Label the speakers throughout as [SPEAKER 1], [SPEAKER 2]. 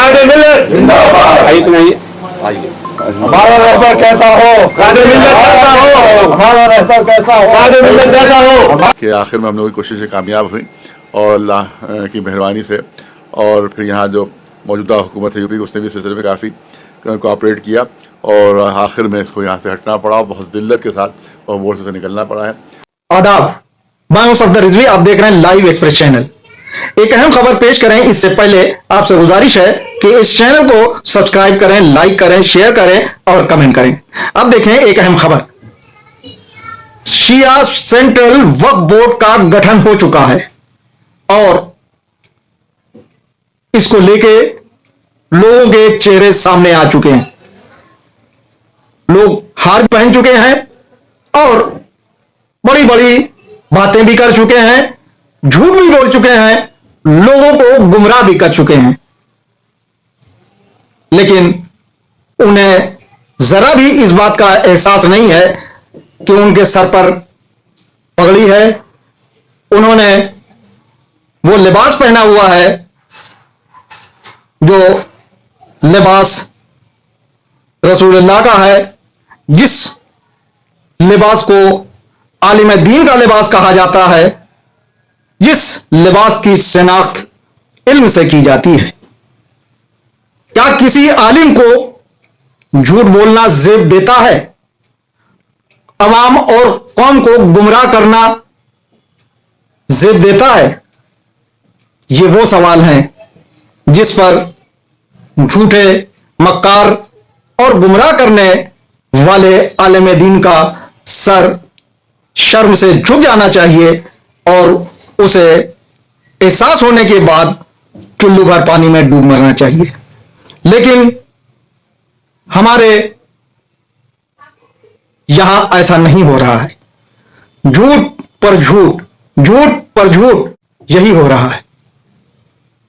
[SPEAKER 1] कादर मिल्लत जिंदाबाद। आइए सुनाइए, आइए। हमारा रहबर कैसा हो, कादर मिल्लत कैसा हो, हमारा रहबर कैसा हो, कादर मिल्लत कैसा हो।
[SPEAKER 2] कि आखिर में हम लोगों की कोशिशें कामयाब हुई और अल्लाह की मेहरबानी से, और फिर यहाँ जो मौजूदा हुकूमत है यूपी, उसने भी इस सिलसिले में काफ़ी कोऑपरेट किया और आखिर में इसको यहाँ से हटना पड़ा, बहुत जिल्लत के साथ और मोर्चे से निकलना पड़ा है।
[SPEAKER 3] आदाब, मैं हूं सफदर रिजवी, आप देख रहे हैं लाइव एक्सप्रेस चैनल। एक अहम खबर पेश करें इससे पहले आपसे गुजारिश है कि इस चैनल को सब्सक्राइब करें, लाइक करें, शेयर करें और कमेंट करें। अब देखें एक अहम खबर। शिया सेंट्रल वक्फ बोर्ड का गठन हो चुका है और इसको लेके लोगों के चेहरे सामने आ चुके हैं। लोग हार पहन चुके हैं और बड़ी बड़ी बातें भी कर चुके हैं, झूठ भी बोल चुके हैं, लोगों को गुमराह भी कर चुके हैं। लेकिन उन्हें जरा भी इस बात का एहसास नहीं है कि उनके सर पर पगड़ी है, उन्होंने वो लिबास पहना हुआ है जो लिबास रसूलुल्लाह का है, जिस लिबास को आलिम दीन का लिबास कहा जाता है, जिस लिबास की शिनाख्त इल्म से की जाती है। क्या किसी आलिम को झूठ बोलना जेब देता है? अवाम और कौम को गुमराह करना जेब देता है? ये वो सवाल हैं जिस पर झूठे, मक्कार और गुमराह करने वाले आलिम दीन का सर शर्म से झुक जाना चाहिए और उसे एहसास होने के बाद चुल्लू भर पानी में डूब मरना चाहिए। लेकिन हमारे यहां ऐसा नहीं हो रहा है। झूठ पर झूठ, झूठ पर झूठ, यही हो रहा है।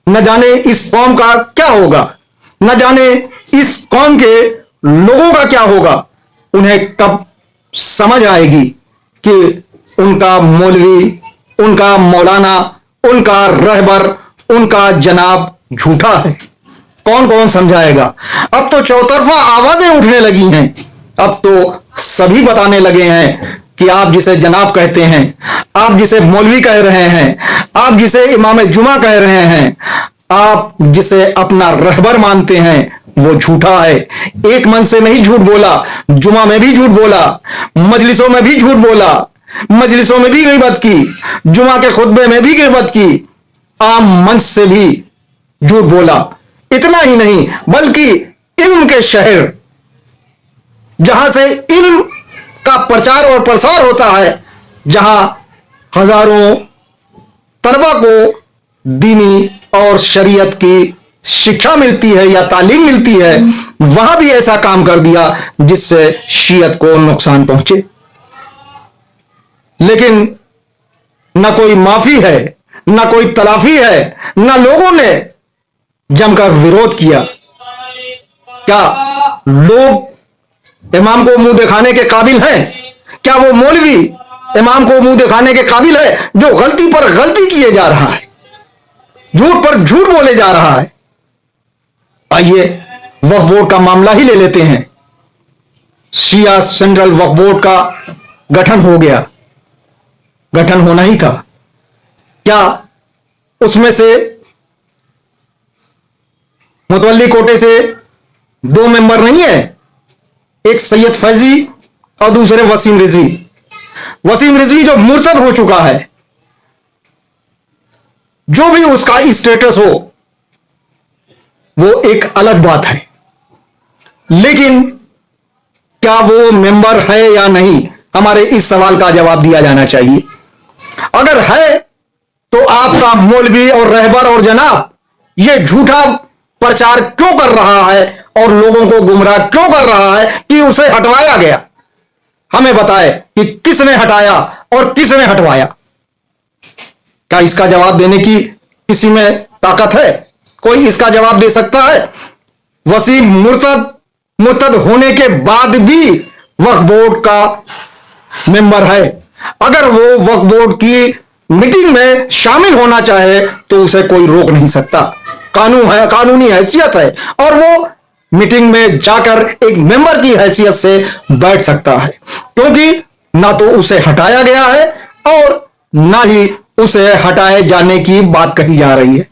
[SPEAKER 3] न जाने इस कौम का क्या होगा, न जाने इस कौम के लोगों का क्या होगा। उन्हें कब समझ आएगी कि उनका मौलवी, उनका मौलाना, उनका रहबर, उनका जनाब झूठा है। कौन कौन समझाएगा? अब तो चौतरफा आवाजें उठने लगी हैं। अब तो सभी बताने लगे हैं कि आप जिसे जनाब कहते हैं, आप जिसे मौलवी कह रहे हैं, आप जिसे इमाम जुमा कह रहे हैं, आप जिसे अपना रहबर मानते हैं, वो झूठा है। एक मन से नहीं झूठ बोला, जुमा में भी झूठ बोला, मजलिसों में भी झूठ बोला, मजलिसों में भी ग़ीबत की, जुमा के खुतबे में भी ग़ीबत की, आम मंच से भी झूठ बोला। इतना ही नहीं बल्कि इल्म के शहर, जहां से इल्म का प्रचार और प्रसार होता है, जहां हजारों तलबा को दीनी और शरीयत की शिक्षा मिलती है या तालीम मिलती है, वहां भी ऐसा काम कर दिया जिससे शियत को नुकसान पहुंचे। लेकिन न कोई माफी है, न कोई तलाफी है, न लोगों ने जमकर विरोध किया। क्या लोग इमाम को मुंह दिखाने के काबिल हैं? क्या वो मौलवी इमाम को मुंह दिखाने के काबिल है जो गलती पर गलती किए जा रहा है, झूठ पर झूठ बोले जा रहा है? आइए वक्फ बोर्ड का मामला ही ले लेते हैं। शिया सेंट्रल वक्फ बोर्ड का गठन हो गया, गठन होना ही था। क्या उसमें से मुतवल्ली कोटे से 2 मेंबर नहीं है? एक सैयद फैजी और दूसरे वसीम रिजवी। वसीम रिजवी जो मुर्तद हो चुका है, जो भी उसका स्टेटस हो, वो एक अलग बात है। लेकिन क्या वो मेंबर है या नहीं, हमारे इस सवाल का जवाब दिया जाना चाहिए। अगर है तो आपका मौलवी और रहबर और जनाब ये झूठा प्रचार क्यों कर रहा है और लोगों को गुमराह क्यों कर रहा है कि उसे हटवाया गया? हमें बताए कि किसने हटाया और किसने हटवाया। क्या इसका जवाब देने की किसी में ताकत है? कोई इसका जवाब दे सकता है? वसीम मुर्तद होने के बाद भी वक्फ बोर्ड का मेंबर है। अगर वो वक्फ बोर्ड की मीटिंग में शामिल होना चाहे तो उसे कोई रोक नहीं सकता। कानून है, कानूनी हैसियत है, और वो मीटिंग में जाकर एक मेंबर की हैसियत से बैठ सकता है, क्योंकि ना तो उसे हटाया गया है और ना ही उसे हटाए जाने की बात कही जा रही है।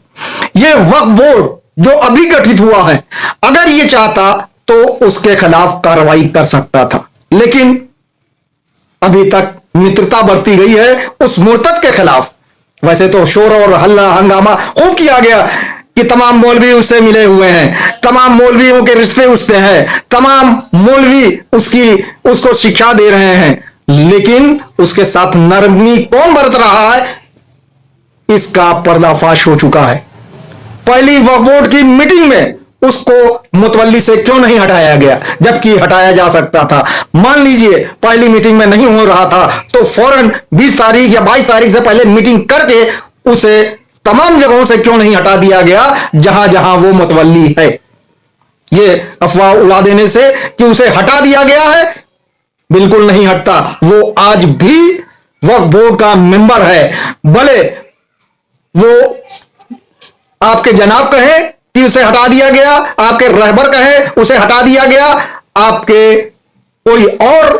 [SPEAKER 3] यह वक्फ बोर्ड जो अभी गठित हुआ है, अगर ये चाहता तो उसके खिलाफ कार्रवाई कर सकता था, लेकिन अभी तक मित्रता बरती गई है उस मुर्तद के खिलाफ। वैसे तो शोर और हल्ला हंगामा खूब किया गया कि तमाम मौलवी उससे मिले हुए हैं, तमाम मौलवियों के रिश्ते उससे हैं, तमाम मौलवी उसको शिक्षा दे रहे हैं, लेकिन उसके साथ नरमी कौन बरत रहा है इसका पर्दाफाश हो चुका है। पहली वक्फ बोर्ड की मीटिंग में उसको मुतवल्ली से क्यों नहीं हटाया गया, जबकि हटाया जा सकता था। मान लीजिए पहली मीटिंग में नहीं हो रहा था तो फौरन 20 तारीख या 22 तारीख से पहले मीटिंग करके उसे तमाम जगहों से क्यों नहीं हटा दिया गया जहां जहां वो मुतवल्ली है। ये अफवाह उड़ा देने से कि उसे हटा दिया गया है, बिल्कुल नहीं हटता। वो आज भी वक्फ बोर्ड का मेंबर है। भले वो आपके जनाब कहे कि उसे हटा दिया गया, आपके रहबर कहे उसे हटा दिया गया, आपके कोई और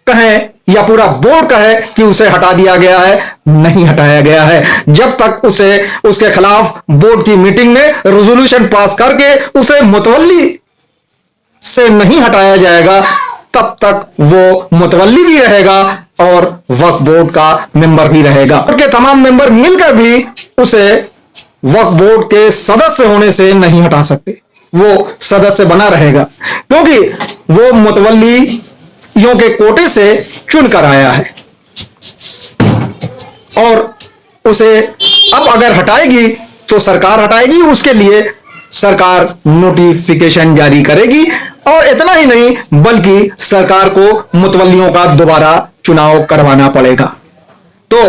[SPEAKER 3] कहे या पूरा बोर्ड कहे कि उसे हटा दिया गया है, नहीं हटाया गया है। जब तक उसके खिलाफ बोर्ड की मीटिंग में रेजोल्यूशन पास करके उसे मुतवल्ली से नहीं हटाया जाएगा, तब तक वो मुतवल्ली भी रहेगा और वक्फ बोर्ड का मेंबर भी रहेगा। बोर्ड के तमाम मेंबर मिलकर भी उसे वक्फ बोर्ड के सदस्य होने से नहीं हटा सकते। वो सदस्य बना रहेगा क्योंकि वो मुतवल्लियों के कोटे से चुनकर आया है, और उसे अब अगर हटाएगी तो सरकार हटाएगी, उसके लिए सरकार नोटिफिकेशन जारी करेगी, और इतना ही नहीं बल्कि सरकार को मुतवल्लियों का दोबारा चुनाव करवाना पड़ेगा। तो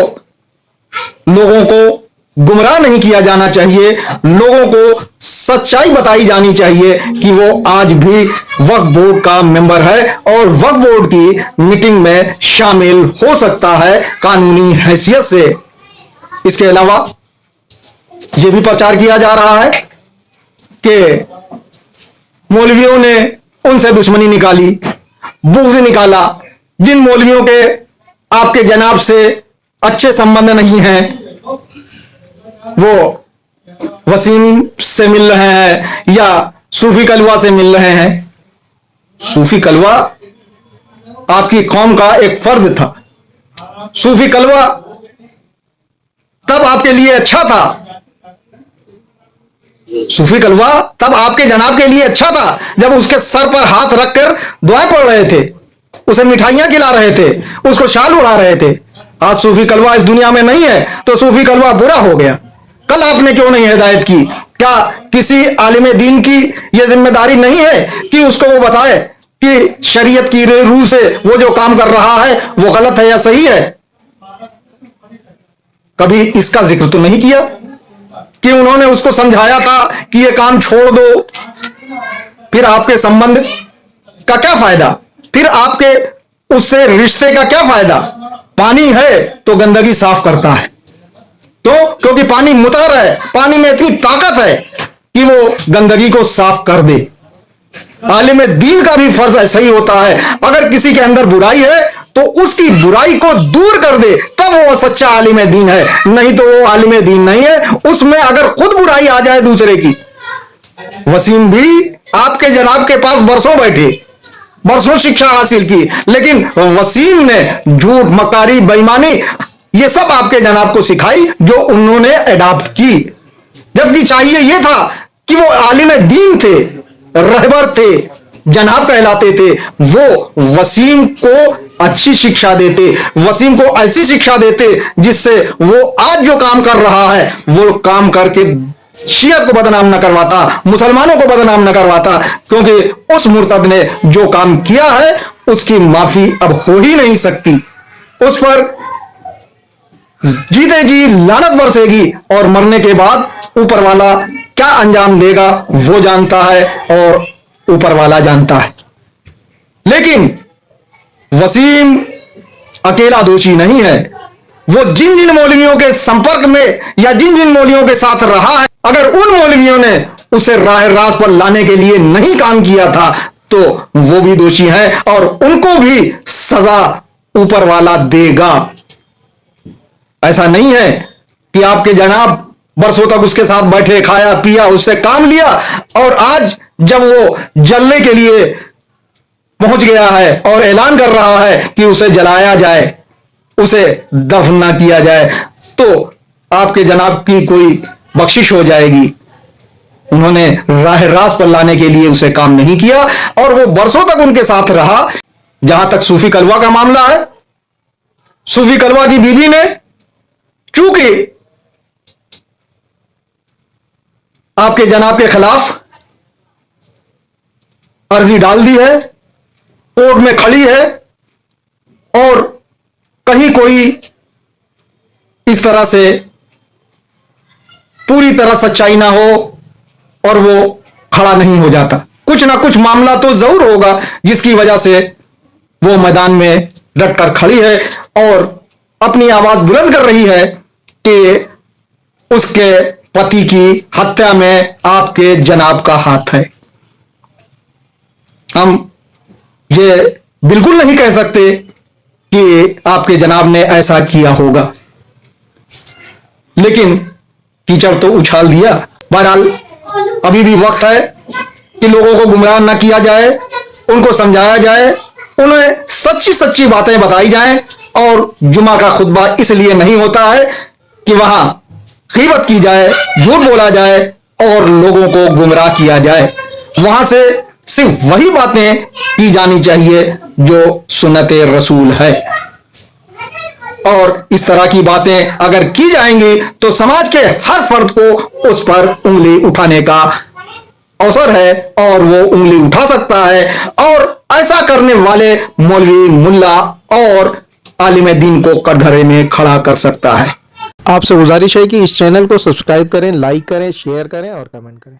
[SPEAKER 3] लोगों को गुमराह नहीं किया जाना चाहिए, लोगों को सच्चाई बताई जानी चाहिए कि वो आज भी वक्फ बोर्ड का मेंबर है और वक्फ बोर्ड की मीटिंग में शामिल हो सकता है कानूनी हैसियत से। इसके अलावा यह भी प्रचार किया जा रहा है कि मौलवियों ने उनसे दुश्मनी निकाली, बुग़्ज़ निकाला। जिन मौलवियों के आपके जनाब से अच्छे संबंध नहीं हैं, वो वसीम से मिल रहे हैं या सूफी कलवा से मिल रहे हैं। सूफी कलवा आपकी कौम का एक फर्द था। सूफी कलवा तब आपके लिए अच्छा था, सूफी कलवा तब आपके जनाब के लिए अच्छा था जब उसके सर पर हाथ रखकर दुआएं पढ़ रहे थे, उसे मिठाइयां खिला रहे थे, उसको शाल उड़ा रहे थे। आज सूफी कलवा इस दुनिया में नहीं है तो सूफी कलवा बुरा हो गया। कल आपने क्यों नहीं हिदायत की? क्या किसी आलिम दीन की यह जिम्मेदारी नहीं है कि उसको वो बताए कि शरीयत की रूह से वो जो काम कर रहा है वो गलत है या सही है? कभी इसका जिक्र तो नहीं किया कि उन्होंने उसको समझाया था कि ये काम छोड़ दो। फिर आपके संबंध का क्या फायदा? फिर आपके उससे रिश्ते का क्या फायदा? पानी है तो गंदगी साफ करता है, तो क्योंकि पानी मुतहर है, पानी में इतनी ताकत है कि वो गंदगी को साफ कर दे। आलिम दीन का भी फर्ज ऐसा ही होता है, अगर किसी के अंदर बुराई है तो उसकी बुराई को दूर कर दे, तब वो सच्चा आलिम दीन है, नहीं तो वो आलिम दीन नहीं है। उसमें अगर खुद बुराई आ जाए दूसरे की। वसीम भी आपके जनाब के पास बरसों बैठे, बरसों शिक्षा हासिल की, लेकिन वसीम ने झूठ, मकारी, बेईमानी ये सब आपके जनाब को सिखाई जो उन्होंने अडॉप्ट की। जबकि चाहिए यह था कि वो आलिम दीन थे, रहबर थे, जनाब कहलाते थे, वो वसीम को अच्छी शिक्षा देते, वसीम को ऐसी शिक्षा देते जिससे वो आज जो काम कर रहा है वो काम करके शियत को बदनाम न करवाता, मुसलमानों को बदनाम न करवाता, क्योंकि उस मुर्तद ने जो काम किया है उसकी माफी अब हो ही नहीं सकती। उस पर जीते जी लानत बरसेगी और मरने के बाद ऊपर वाला क्या अंजाम देगा वो जानता है और ऊपर वाला जानता है। लेकिन वसीम अकेला दोषी नहीं है, वो जिन जिन मौलवियों के संपर्क में या जिन जिन मौलवियों के साथ रहा है, अगर उन मौलवियों ने उसे राह रास्त पर लाने के लिए नहीं काम किया था तो वो भी दोषी हैं और उनको भी सजा ऊपर वाला देगा। ऐसा नहीं है कि आपके जनाब बरसों तक उसके साथ बैठे, खाया पिया, उससे काम लिया और आज जब वो जलने के लिए पहुंच गया है और ऐलान कर रहा है कि उसे जलाया जाए, उसे दफन ना किया जाए, तो आपके जनाब की कोई बख्शिश हो जाएगी। उन्होंने राह रास्त पर लाने के लिए उसे काम नहीं किया और वो बरसों तक उनके साथ रहा। जहां तक सूफी कलवा का मामला है, सूफी कलवा की बीवी ने चूंकि आपके जनाब के खिलाफ अर्जी डाल दी है, कोर्ट में खड़ी है और कहीं कोई इस तरह से पूरी तरह सच्चाई ना हो और वो खड़ा नहीं हो जाता, कुछ ना कुछ मामला तो जरूर होगा जिसकी वजह से वो मैदान में डटकर खड़ी है और अपनी आवाज बुलंद कर रही है कि उसके पति की हत्या में आपके जनाब का हाथ है। हम ये बिल्कुल नहीं कह सकते कि आपके जनाब ने ऐसा किया होगा, लेकिन कीचड़ तो उछाल दिया। बहरहाल अभी भी वक्त है कि लोगों को गुमराह न किया जाए, उनको समझाया जाए, उन्हें सच्ची सच्ची बातें बताई जाएं और जुमा का खुतबा इसलिए नहीं होता है कि वहां गीबत की जाए, झूठ बोला जाए और लोगों को गुमराह किया जाए। वहां से सिर्फ वही बातें की जानी चाहिए जो सुन्नते रसूल है और इस तरह की बातें अगर की जाएंगी तो समाज के हर फर्द को उस पर उंगली उठाने का अवसर है और वो उंगली उठा सकता है और ऐसा करने वाले मौलवी, मुल्ला और आलिम दीन को कटघरे में खड़ा कर सकता है।
[SPEAKER 4] आपसे गुजारिश है कि इस चैनल को सब्सक्राइब करें, लाइक करें, शेयर करें और कमेंट करें।